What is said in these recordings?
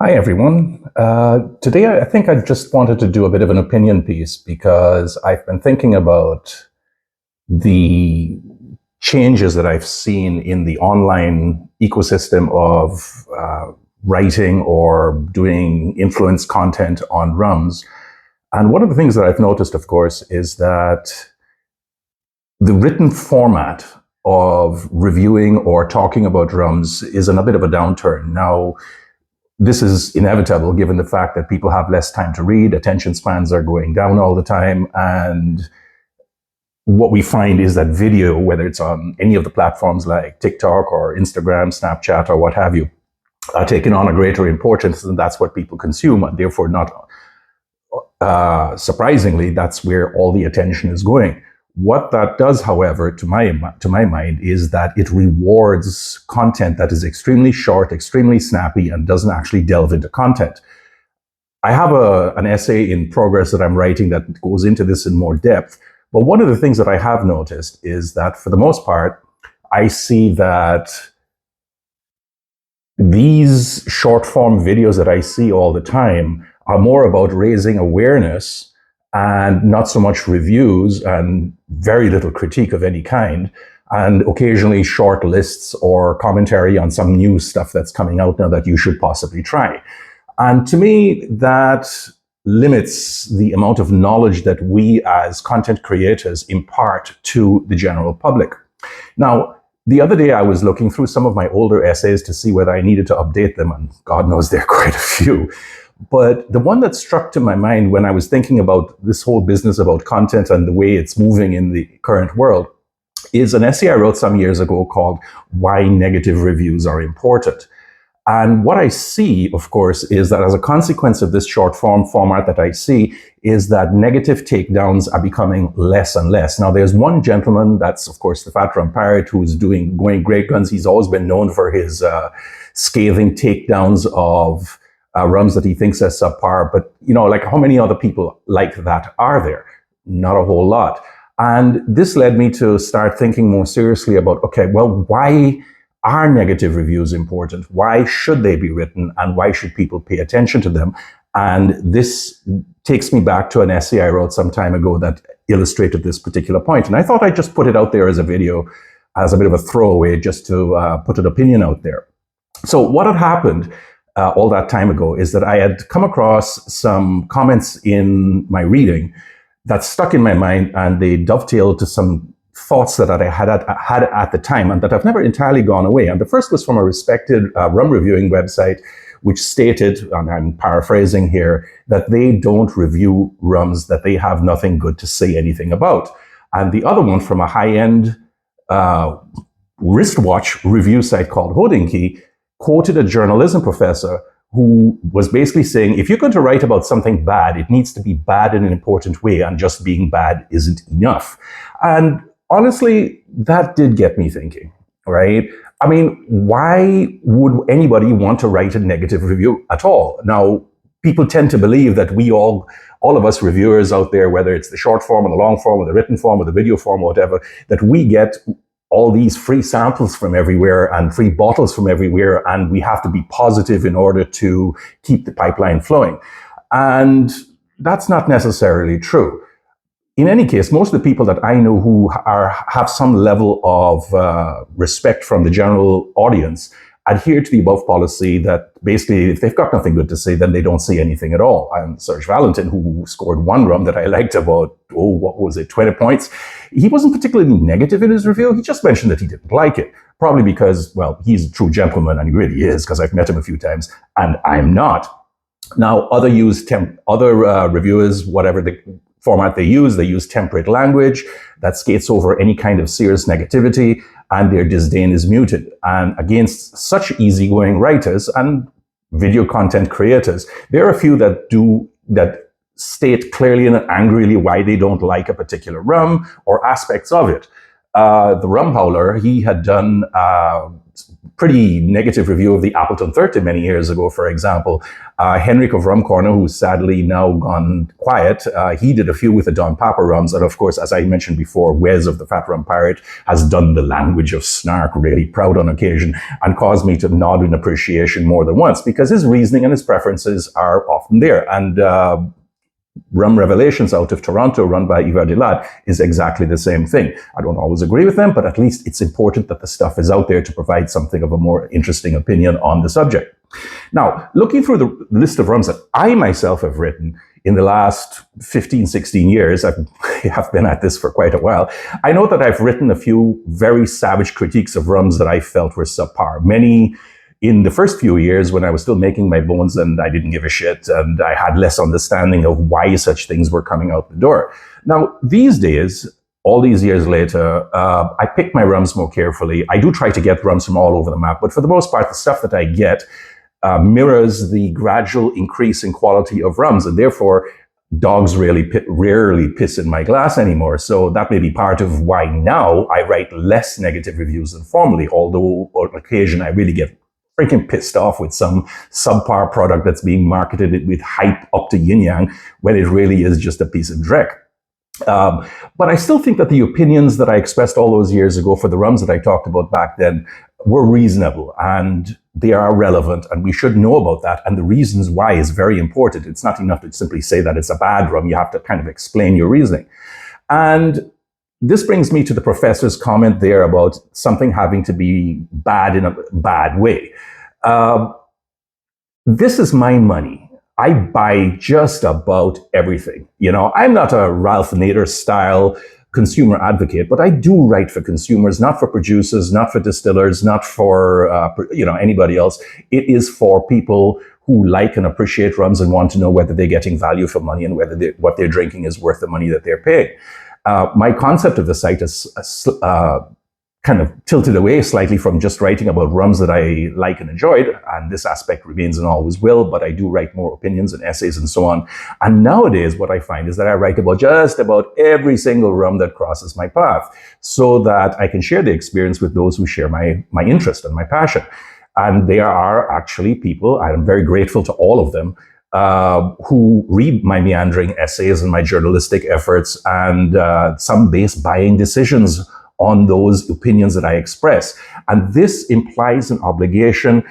Hi, everyone. Today, I think I just wanted to do a bit of an opinion piece because I've been thinking about the changes that I've seen in the online ecosystem of writing or doing influence content on rums. And one of the things that I've noticed, of course, is that the written format of reviewing or talking about rums is in a bit of a downturn. Now, this is inevitable given the fact that people have less time to read, attention spans are going down all the time, and what we find is that video, whether it's on any of the platforms like TikTok or Instagram, Snapchat, or what have you, are taking on a greater importance, and that's what people consume, and therefore not surprisingly, that's where all the attention is going. What that does, however, to my mind, is that it rewards content that is extremely short, extremely snappy, and doesn't actually delve into content. I have an essay in progress that I'm writing that goes into this in more depth. But one of the things that I have noticed is that, for the most part, I see that these short form videos that I see all the time are more about raising awareness and not so much reviews and very little critique of any kind, and occasionally short lists or commentary on some new stuff that's coming out now that you should possibly try. And to me, that limits the amount of knowledge that we as content creators impart to the general public. Now, the other day I was looking through some of my older essays to see whether I needed to update them, and God knows there are quite a few. But the one that struck to my mind when I was thinking about this whole business about content and the way it's moving in the current world is an essay I wrote some years ago called Why Negative Reviews Are Important. And what I see, of course, is that as a consequence of this short form format that I see, is that negative takedowns are becoming less and less. Now, there's one gentleman, that's, of course, the Fat Rum Pirate, who's going great guns. He's always been known for his scathing takedowns of rums that he thinks are subpar. But, like, how many other people like that are there? Not a whole lot. And this led me to start thinking more seriously about, okay, well, why are negative reviews important? Why should they be written? And why should people pay attention to them? And this takes me back to an essay I wrote some time ago that illustrated this particular point. And I thought I'd just put it out there as a video, as a bit of a throwaway, just to put an opinion out there. So what had happened all that time ago is that I had come across some comments in my reading that stuck in my mind, and they dovetailed to some thoughts that I had at the time and that have never entirely gone away. And the first was from a respected rum reviewing website, which stated, and I'm paraphrasing here, that they don't review rums that they have nothing good to say anything about. And the other one from a high-end wristwatch review site called Hodinkey quoted a journalism professor who was basically saying, if you're going to write about something bad, it needs to be bad in an important way, and just being bad isn't enough. And honestly, that did get me thinking, right? I mean, why would anybody want to write a negative review at all? Now, people tend to believe that we all of us reviewers out there, whether it's the short form or the long form or the written form or the video form or whatever, that we get all these free samples from everywhere and free bottles from everywhere, and we have to be positive in order to keep the pipeline flowing. And that's not necessarily true. In any case, most of the people that I know who have some level of respect from the general audience adhere to the above policy that basically, if they've got nothing good to say, then they don't say anything at all. And Serge Valentin, who scored one rum that I liked about, 20 points, he wasn't particularly negative in his review. He just mentioned that he didn't like it, probably because, well, he's a true gentleman, and he really is, because I've met him a few times, and I'm not. Now, other reviewers, whatever the format they use temperate language that skates over any kind of serious negativity, and their disdain is muted. And against such easygoing writers and video content creators, there are a few that state clearly and angrily why they don't like a particular rum or aspects of it. the rum howler, he had done pretty negative review of the Appleton 30 many years ago, for example. Henrik of Rum Corner, who's sadly now gone quiet, he did a few with the Don Papa rums. And of course, as I mentioned before, Wes of the Fat Rum Pirate has done the language of snark really proud on occasion and caused me to nod in appreciation more than once because his reasoning and his preferences are often there. And Rum Revelations out of Toronto, run by Yves Delat, is exactly the same thing. I don't always agree with them, but at least it's important that the stuff is out there to provide something of a more interesting opinion on the subject. Now, looking through the list of rums that I myself have written in the last 15, 16 years, I have been at this for quite a while, I know that I've written a few very savage critiques of rums that I felt were subpar. Many in the first few years when I was still making my bones and I didn't give a shit and I had less understanding of why such things were coming out the door. Now, these days, all these years later, I pick my rums more carefully. I do try to get rums from all over the map, but for the most part, the stuff that I get mirrors the gradual increase in quality of rums, and therefore dogs rarely piss in my glass anymore. So that may be part of why now I write less negative reviews than formerly, although on occasion I really get freaking pissed off with some subpar product that's being marketed with hype up to yin yang when it really is just a piece of dreck. But I still think that the opinions that I expressed all those years ago for the rums that I talked about back then were reasonable and they are relevant and we should know about that. And the reasons why is very important. It's not enough to simply say that it's a bad rum. You have to kind of explain your reasoning. And this brings me to the professor's comment there about something having to be bad in a bad way. This is my money. I buy just about everything. You know, I'm not a Ralph Nader style consumer advocate, but I do write for consumers, not for producers, not for distillers, not for anybody else. It is for people who like and appreciate rums and want to know whether they're getting value for money and whether what they're drinking is worth the money that they're paying. My concept of the site is kind of tilted away slightly from just writing about rums that I like and enjoyed, and this aspect remains and always will, but I do write more opinions and essays and so on. And nowadays, what I find is that I write about just about every single rum that crosses my path, so that I can share the experience with those who share my interest and my passion. And there are actually people, I'm very grateful to all of them, who read my meandering essays and my journalistic efforts, and some base buying decisions on those opinions that I express. And this implies an obligation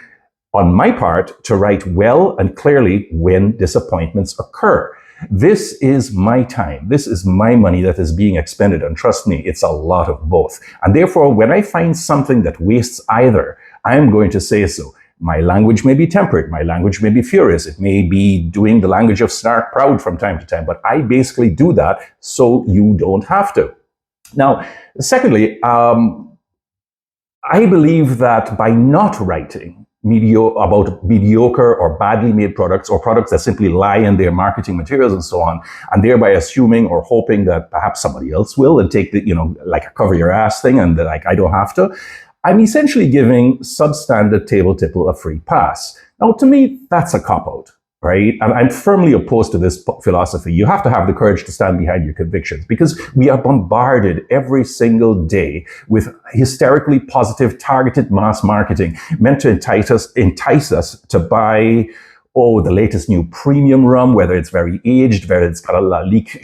on my part to write well and clearly when disappointments occur. This is my time. This is my money that is being expended. And trust me, it's a lot of both. And therefore, when I find something that wastes either, I am going to say so. My language may be tempered. My language may be furious. It may be doing the language of snark proud from time to time. But I basically do that so you don't have to. Now, secondly, I believe that by not writing about mediocre or badly made products or products that simply lie in their marketing materials and so on, and thereby assuming or hoping that perhaps somebody else will and take the, like a cover your ass thing and like I don't have to, I'm essentially giving substandard table tipple a free pass. Now, to me, that's a cop-out. Right? And I'm firmly opposed to this philosophy. You have to have the courage to stand behind your convictions because we are bombarded every single day with hysterically positive, targeted mass marketing meant to entice us to buy, the latest new premium rum, whether it's very aged, whether it's got a leak,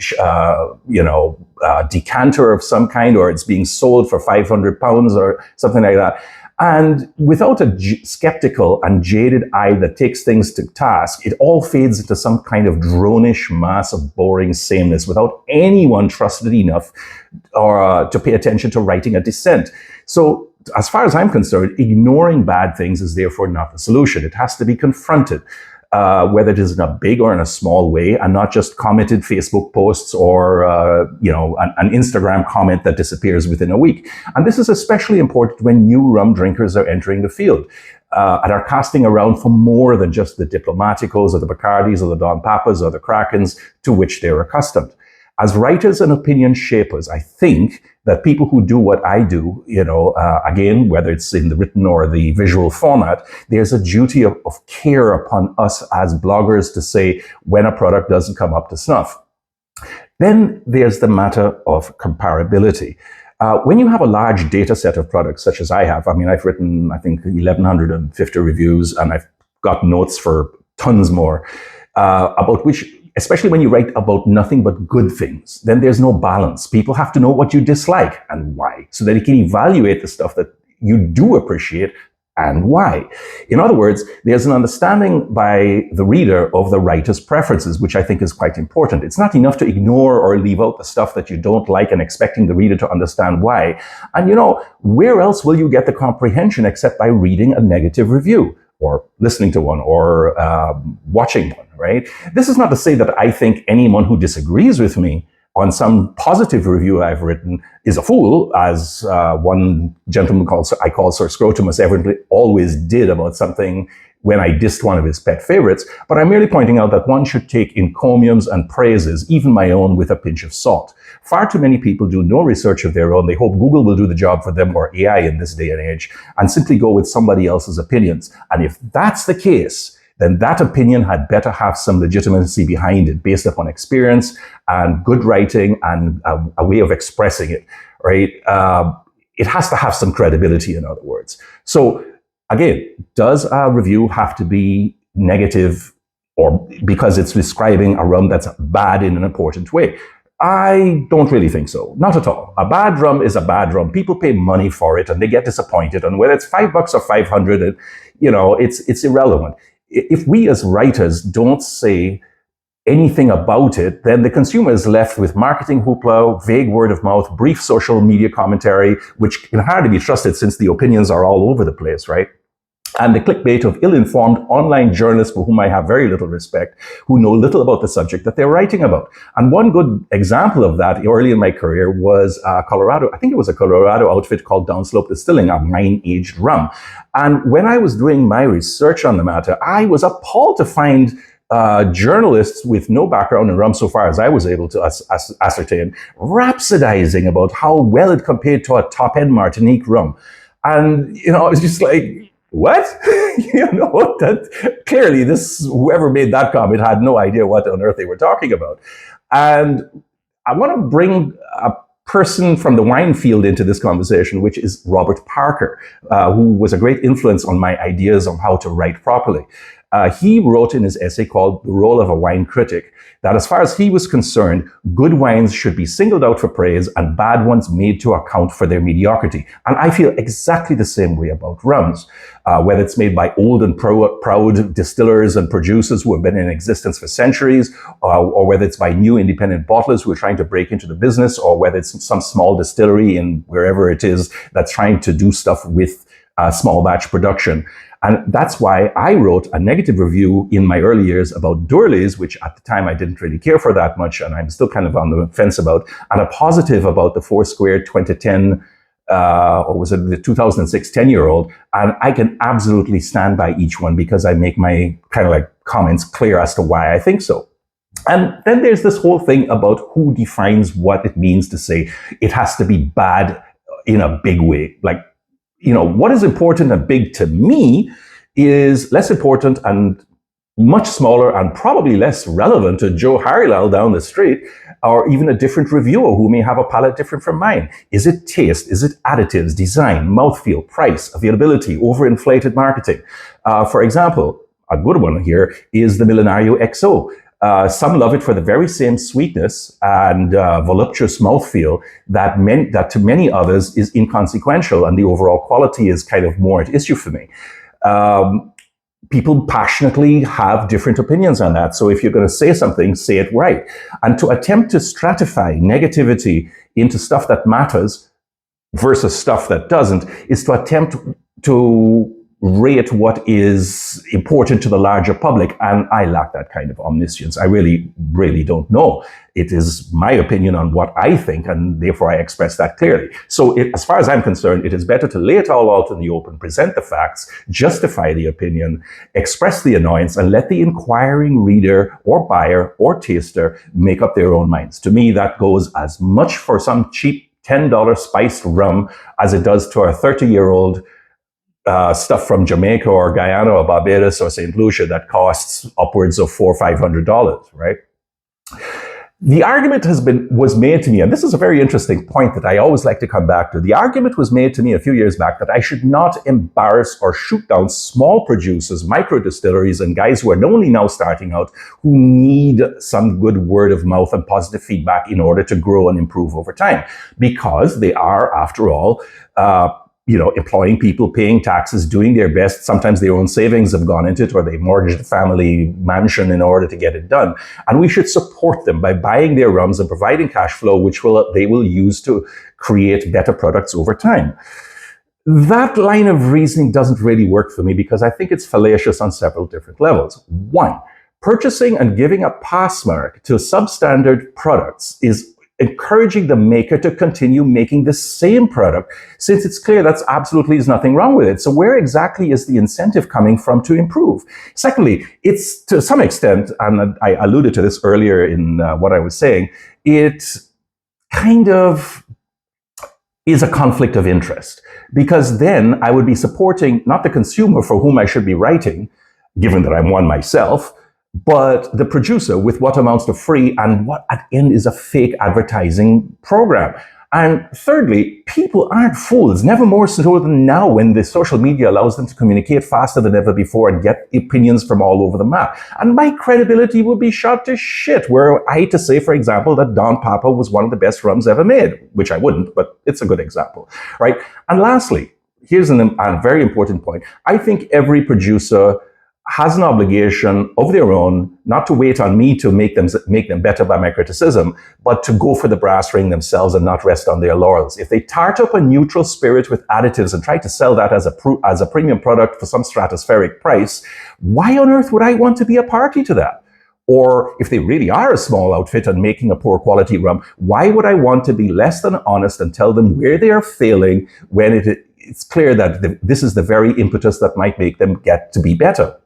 decanter of some kind, or it's being sold for £500 or something like that. And without a skeptical and jaded eye that takes things to task, it all fades into some kind of dronish mass of boring sameness without anyone trusted enough to pay attention to writing a dissent. So as far as I'm concerned, ignoring bad things is therefore not the solution. It has to be confronted. Whether it is in a big or in a small way, and not just commented Facebook posts or an Instagram comment that disappears within a week. And this is especially important when new rum drinkers are entering the field and are casting around for more than just the Diplomaticos or the Bacardis or the Don Papas or the Krakens to which they're accustomed. As writers and opinion shapers, I think that people who do what I do, again, whether it's in the written or the visual format, there's a duty of care upon us as bloggers to say when a product doesn't come up to snuff. Then there's the matter of comparability. When you have a large data set of products, such as I have, I mean, I've written, I think, 1,150 reviews, and I've got notes for tons more, about which, especially when you write about nothing but good things, then there's no balance. People have to know what you dislike and why, so that you can evaluate the stuff that you do appreciate and why. In other words, there's an understanding by the reader of the writer's preferences, which I think is quite important. It's not enough to ignore or leave out the stuff that you don't like and expecting the reader to understand why. And where else will you get the comprehension except by reading a negative review, or listening to one, or watching one, right? This is not to say that I think anyone who disagrees with me on some positive review I've written is a fool, as one gentleman I call Sir Scrotumus always did about something when I dissed one of his pet favorites. But I'm merely pointing out that one should take encomiums and praises, even my own, with a pinch of salt. Far too many people do no research of their own. They hope Google will do the job for them, or AI in this day and age, and simply go with somebody else's opinions. And if that's the case, then that opinion had better have some legitimacy behind it, based upon experience and good writing and a way of expressing it, right? It has to have some credibility, in other words. So again, does a review have to be negative, or because it's describing a rum that's bad in an important way? I don't really think so. Not at all. A bad rum is a bad rum. People pay money for it and they get disappointed. And whether it's $5 or 500, it's irrelevant. If we as writers don't say anything about it, then the consumer is left with marketing hoopla, vague word of mouth, brief social media commentary, which can hardly be trusted since the opinions are all over the place, right? And the clickbait of ill-informed online journalists for whom I have very little respect, who know little about the subject that they're writing about. And one good example of that early in my career was Colorado. I think it was a Colorado outfit called Downslope Distilling, a wine-aged rum. And when I was doing my research on the matter, I was appalled to find journalists with no background in rum, so far as I was able to ascertain, rhapsodizing about how well it compared to a top-end Martinique rum. And, I was just like, what? That clearly whoever made that comment had no idea what on earth they were talking about. And I want to bring a person from the wine field into this conversation, which is Robert Parker, who was a great influence on my ideas on how to write properly. He wrote in his essay called The Role of a Wine Critic that as far as he was concerned, good wines should be singled out for praise and bad ones made to account for their mediocrity. And I feel exactly the same way about rums, whether it's made by old and proud distillers and producers who have been in existence for centuries, or whether it's by new independent bottlers who are trying to break into the business, or whether it's some small distillery in wherever it is that's trying to do stuff with small batch production. And that's why I wrote a negative review in my early years about Durley's, which at the time I didn't really care for that much, and I'm still kind of on the fence about, and a positive about the Foursquare 2010, or was it the 2006 10-year-old? And I can absolutely stand by each one because I make my kind of like comments clear as to why I think so. And then there's this whole thing about who defines what it means to say it has to be bad in a big way. Like, what is important and big to me is less important and much smaller and probably less relevant to Joe Harrilal down the street, or even a different reviewer who may have a palate different from mine. Is it taste? Is it additives, design, mouthfeel, price, availability, overinflated marketing? For example, a good one here is the Millenario XO. Some love it for the very same sweetness and voluptuous mouthfeel that to many others is inconsequential, and the overall quality is kind of more at issue for me. People passionately have different opinions on that. So if you're going to say something, say it right. And to attempt to stratify negativity into stuff that matters versus stuff that doesn't is to attempt to rate what is important to the larger public. And I lack that kind of omniscience. I really, really don't know. It is my opinion on what I think, and therefore I express that clearly. So as far as I'm concerned, it is better to lay it all out in the open, present the facts, justify the opinion, express the annoyance, and let the inquiring reader or buyer or taster make up their own minds. To me, that goes as much for some cheap $10 spiced rum as it does to a 30-year-old stuff from Jamaica or Guyana or Barbados or St. Lucia that costs upwards of $400 or $500, right? The argument was made to me, and this is a very interesting point that I always like to come back to. The argument was made to me a few years back that I should not embarrass or shoot down small producers, micro distilleries, and guys who are not only now starting out, who need some good word of mouth and positive feedback in order to grow and improve over time, because they are, after all, employing people, paying taxes, doing their best. Sometimes their own savings have gone into it, or they mortgaged a family mansion in order to get it done. And we should support them by buying their rums and providing cash flow, which they will use to create better products over time. That line of reasoning doesn't really work for me because I think it's fallacious on several different levels. One, purchasing and giving a pass mark to substandard products is encouraging the maker to continue making the same product, since it's clear that's absolutely is nothing wrong with it. So where exactly is the incentive coming from to improve? Secondly, it's to some extent, and I alluded to this earlier in what I was saying, it kind of is a conflict of interest, because then I would be supporting not the consumer for whom I should be writing, given that I'm one myself, but the producer with what amounts to free and what at the end is a fake advertising program. And thirdly, people aren't fools, never more so than now when the social media allows them to communicate faster than ever before and get opinions from all over the map. And my credibility would be shot to shit were I to say, for example, that Don Papa was one of the best rums ever made, which I wouldn't, but it's a good example, right? And lastly, here's a very important point. I think every producer has an obligation of their own not to wait on me to make them better by my criticism, but to go for the brass ring themselves and not rest on their laurels. If they tart up a neutral spirit with additives and try to sell that as a premium product for some stratospheric price, why on earth would I want to be a party to that? Or if they really are a small outfit and making a poor quality rum, why would I want to be less than honest and tell them where they are failing when it's clear that this is the very impetus that might make them get to be better?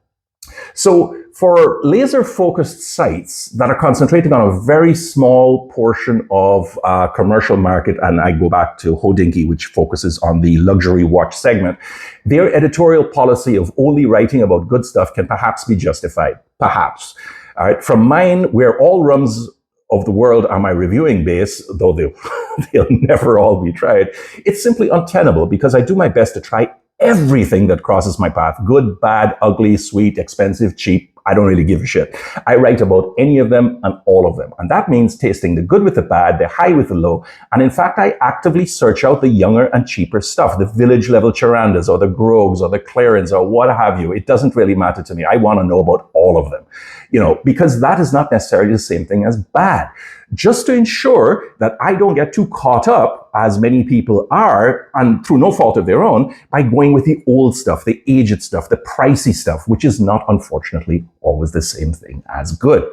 So for laser-focused sites that are concentrating on a very small portion of commercial market, and I go back to Hodinkee, which focuses on the luxury watch segment, their editorial policy of only writing about good stuff can perhaps be justified. Perhaps. All right. From mine, where all rums of the world are my reviewing base, though they'll never all be tried, it's simply untenable because I do my best to try everything that crosses my path. Good, bad, ugly, sweet, expensive, cheap. I don't really give a shit. I write about any of them and all of them. And that means tasting the good with the bad, the high with the low. And in fact, I actively search out the younger and cheaper stuff, the village level Charandas or the Groves or the Clarins or what have you. It doesn't really matter to me. I want to know about all of them, because that is not necessarily the same thing as bad. Just to ensure that I don't get too caught up, as many people are, and through no fault of their own, by going with the old stuff, the aged stuff, the pricey stuff, which is not, unfortunately, always the same thing as good.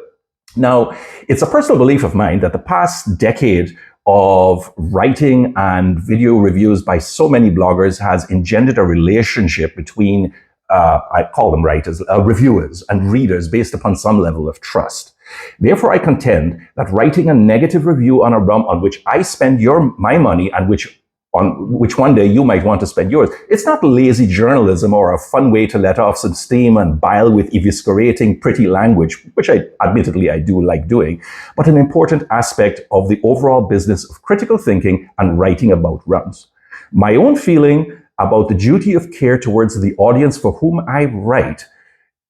Now, it's a personal belief of mine that the past decade of writing and video reviews by so many bloggers has engendered a relationship between, I call them writers, reviewers and readers based upon some level of trust. Therefore, I contend that writing a negative review on a rum on which I spend my money and which one day you might want to spend yours, it's not lazy journalism or a fun way to let off some steam and bile with eviscerating pretty language, which admittedly I do like doing, but an important aspect of the overall business of critical thinking and writing about rums. My own feeling about the duty of care towards the audience for whom I write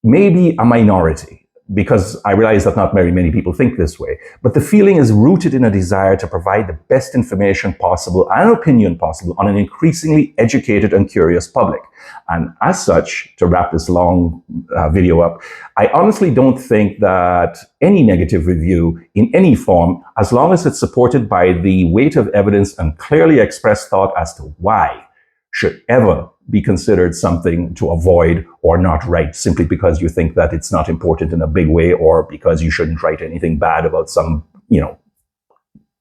may be a minority, because I realize that not very many people think this way. But the feeling is rooted in a desire to provide the best information possible and opinion possible on an increasingly educated and curious public. And as such, to wrap this long video up, I honestly don't think that any negative review in any form, as long as it's supported by the weight of evidence and clearly expressed thought as to why, should ever be considered something to avoid or not write simply because you think that it's not important in a big way, or because you shouldn't write anything bad about some,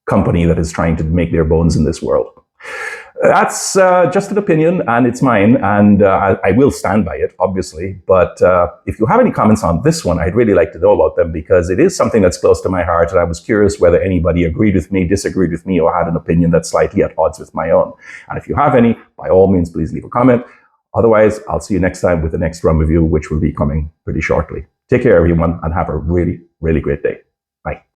company that is trying to make their bones in this world. That's just an opinion, and it's mine, and I will stand by it, obviously. But if you have any comments on this one, I'd really like to know about them, because it is something that's close to my heart, and I was curious whether anybody agreed with me, disagreed with me, or had an opinion that's slightly at odds with my own. And if you have any, by all means, please leave a comment. Otherwise, I'll see you next time with the next rum review, which will be coming pretty shortly. Take care, everyone, and have a really, really great day. Bye.